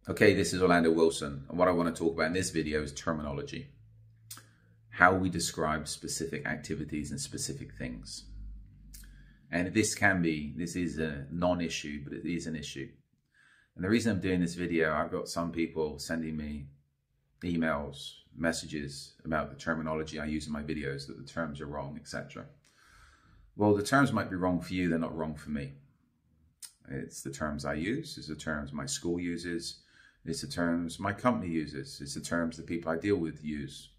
Okay, this is Orlando Wilson, and what I want to talk about in this video is terminology. How we describe specific activities and specific things. And this is a non-issue, but it is an issue. And the reason I'm doing this video, I've got some people sending me emails, messages about the terminology I use in my videos, that the terms are wrong, etc. Well, the terms might be wrong for you, they're not wrong for me. It's the terms I use, it's the terms my school uses, it's the terms my company uses, it's the terms the people I deal with use.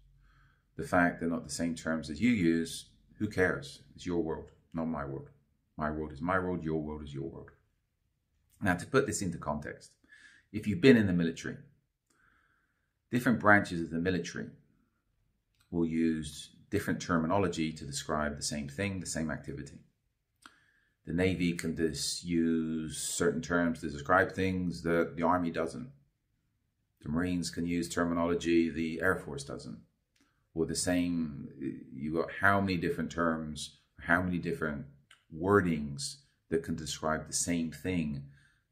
The fact they're not the same terms as you use, who cares? It's your world, not my world. My world is my world, your world is your world. Now, to put this into context, if you've been in the military, different branches of the military will use different terminology to describe the same thing, the same activity. The Navy can just use certain terms to describe things that the Army doesn't. The Marines can use terminology the Air Force doesn't. Or the same, you've got how many different terms, how many different wordings that can describe the same thing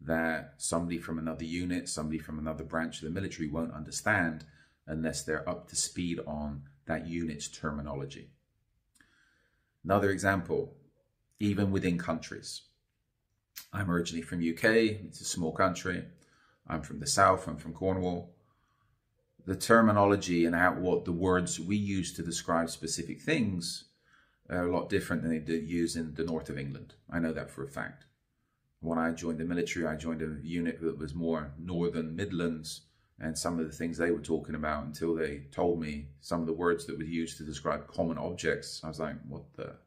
that somebody from another unit, somebody from another branch of the military won't understand unless they're up to speed on that unit's terminology. Another example, even within countries. I'm originally from UK, it's a small country. I'm from the South, I'm from Cornwall. The terminology and what the words we use to describe specific things are a lot different than they use in the north of England. I know that for a fact. When I joined the military, I joined a unit that was more Northern Midlands, and some of the things they were talking about, until they told me some of the words that were used to describe common objects, I was like, what the?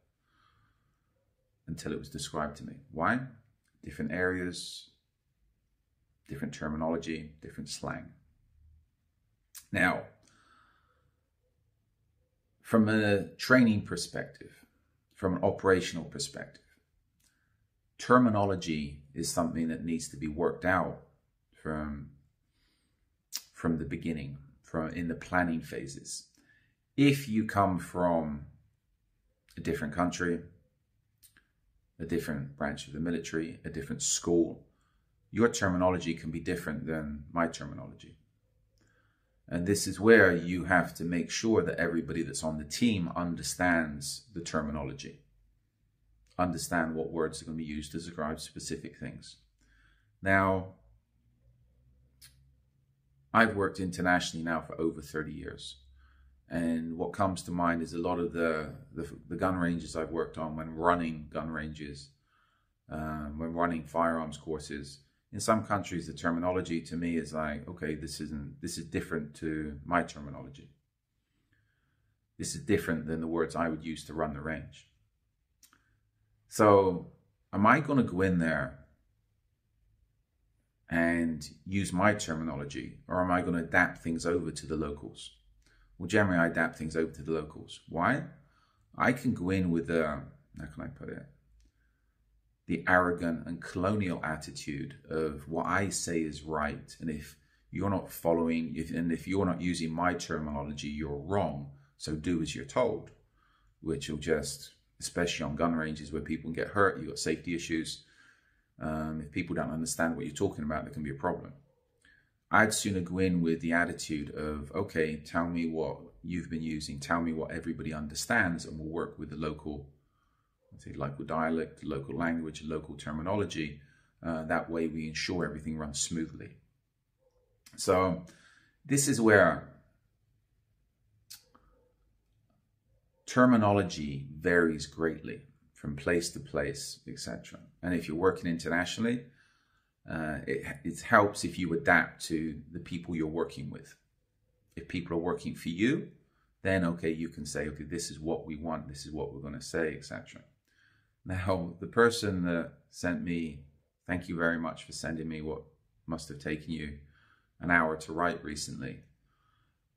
Until it was described to me. Why? Different areas, different terminology, different slang. Now, from a training perspective, from an operational perspective, terminology is something that needs to be worked out from the beginning, in the planning phases. If you come from a different country, a different branch of the military, a different school, your terminology can be different than my terminology. And this is where you have to make sure that everybody that's on the team understands the terminology, understand what words are going to be used to describe specific things. Now, I've worked internationally now for over 30 years. And what comes to mind is a lot of the gun ranges I've worked on when running gun ranges, when running firearms courses. In some countries, the terminology to me is like, okay, this is different to my terminology. This is different than the words I would use to run the range. So am I going to go in there and use my terminology, or am I going to adapt things over to the locals? Well, generally I adapt things over to the locals. Why? I can go in with how can I put it? The arrogant and colonial attitude of what I say is right, and if you're not following, if you're not using my terminology, you're wrong, so do as you're told, which will just, especially on gun ranges where people can get hurt, you've got safety issues. If people don't understand what you're talking about, there can be a problem. I'd sooner go in with the attitude of, okay, tell me what you've been using, tell me what everybody understands, and we'll work with the local dialect, local language, local terminology. That way we ensure everything runs smoothly. So this is where terminology varies greatly from place to place, etc. And if you're working internationally, it helps if you adapt to the people you're working with. If people are working for you, then okay, you can say, okay, this is what we want, this is what we're going to say, etc. Now, the person that sent me, thank you very much for sending me what must have taken you an hour to write recently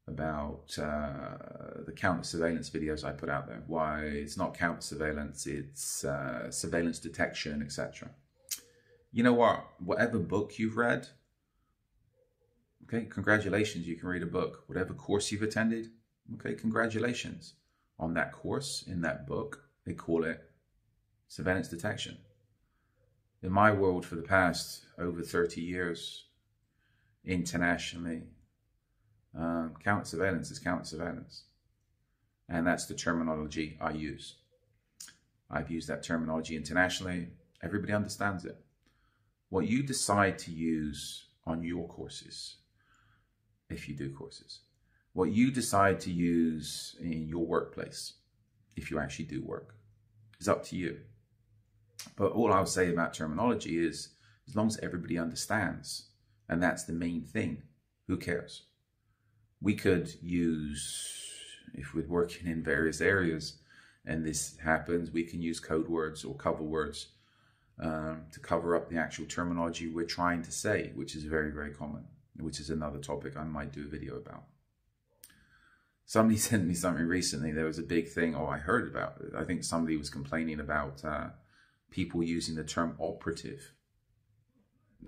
about the counter-surveillance videos I put out there. Why it's not counter-surveillance, it's surveillance detection, etc. You know what? Whatever book you've read, okay, congratulations, you can read a book. Whatever course you've attended, okay, congratulations. On that course, in that book, they call it surveillance detection. In my world for the past over 30 years, internationally. Counter-surveillance is counter-surveillance. And that's the terminology I use. I've used that terminology internationally. Everybody understands it. What you decide to use on your courses, if you do courses, what you decide to use in your workplace, if you actually do work, is up to you. But all I'll say about terminology is, as long as everybody understands, and that's the main thing, who cares? We could use, if we're working in various areas, and this happens, we can use code words or cover words to cover up the actual terminology we're trying to say, which is very, very common, which is another topic I might do a video about. Somebody sent me something recently. There was a big thing, I heard about it. I think somebody was complaining about people using the term operative.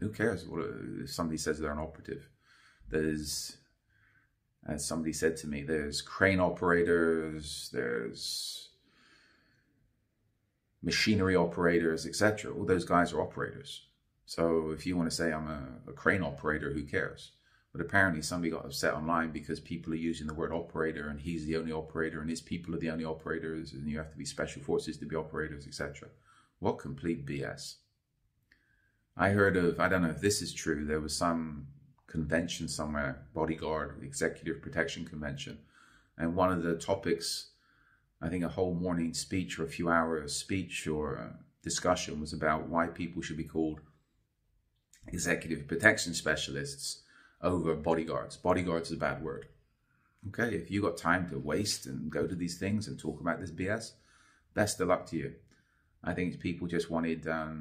Who cares if somebody says they're an operative? There's, as somebody said to me, there's crane operators, there's machinery operators, etc. All those guys are operators. So if you want to say I'm a crane operator, who cares? But apparently somebody got upset online because people are using the word operator, and he's the only operator, and his people are the only operators, and you have to be special forces to be operators, etc. What complete BS. I heard of, I don't know if this is true, there was some convention somewhere, bodyguard, executive protection convention, and one of the topics, I think a whole morning speech or a few hours speech or discussion, was about why people should be called executive protection specialists over bodyguards. Bodyguards is a bad word. Okay, if you got time to waste and go to these things and talk about this BS, best of luck to you. I think people just wanted a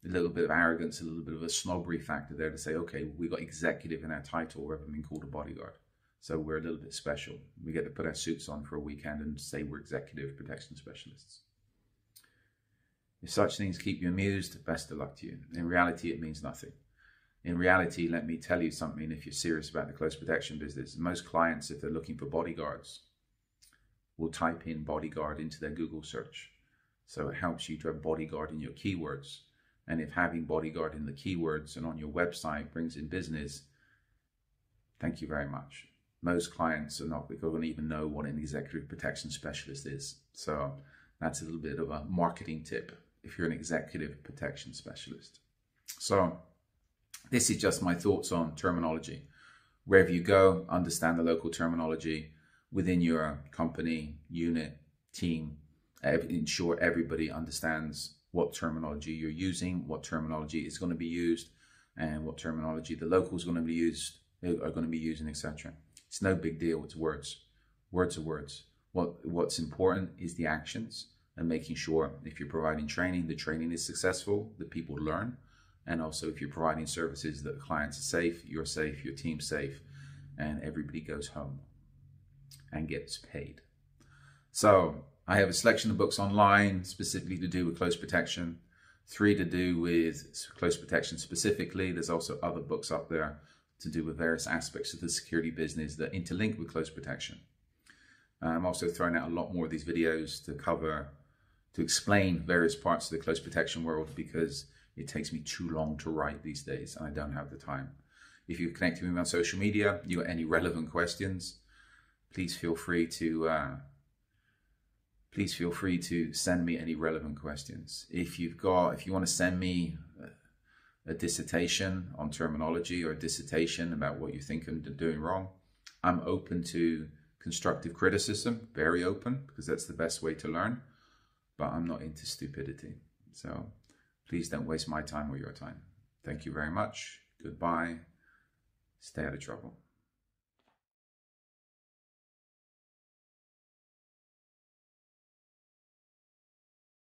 little bit of arrogance, a little bit of a snobbery factor there to say, okay, we got executive in our title rather than being called a bodyguard. So we're a little bit special. We get to put our suits on for a weekend and say we're executive protection specialists. If such things keep you amused, best of luck to you. In reality, it means nothing. In reality, let me tell you something, if you're serious about the close protection business, most clients, if they're looking for bodyguards, will type in bodyguard into their Google search. So it helps you to have bodyguard in your keywords. And if having bodyguard in the keywords and on your website brings in business, thank you very much. Most clients are not going to even know what an executive protection specialist is. So that's a little bit of a marketing tip if you're an executive protection specialist. So this is just my thoughts on terminology. Wherever you go, understand the local terminology within your company, unit, team. Ensure everybody understands what terminology you're using, what terminology is going to be used, and what terminology the locals are going to be using, etc. It's no big deal. It's words. Words are words. What's important is the actions and making sure if you're providing training, the training is successful, that people learn. And also if you're providing services, that clients are safe, you're safe, your team's safe, and everybody goes home and gets paid. So I have a selection of books online specifically to do with close protection, 3 to do with close protection specifically. There's also other books up there to do with various aspects of the security business that interlink with close protection. I'm also throwing out a lot more of these videos to explain various parts of the close protection world, because it takes me too long to write these days and I don't have the time. If you're connecting with me on social media, you got any relevant questions, please feel free to send me any relevant questions. If you want to send me a dissertation on terminology or a dissertation about what you think I'm doing wrong, I'm open to constructive criticism, very open, because that's the best way to learn, but I'm not into stupidity. So please don't waste my time or your time. Thank you very much. Goodbye. Stay out of trouble.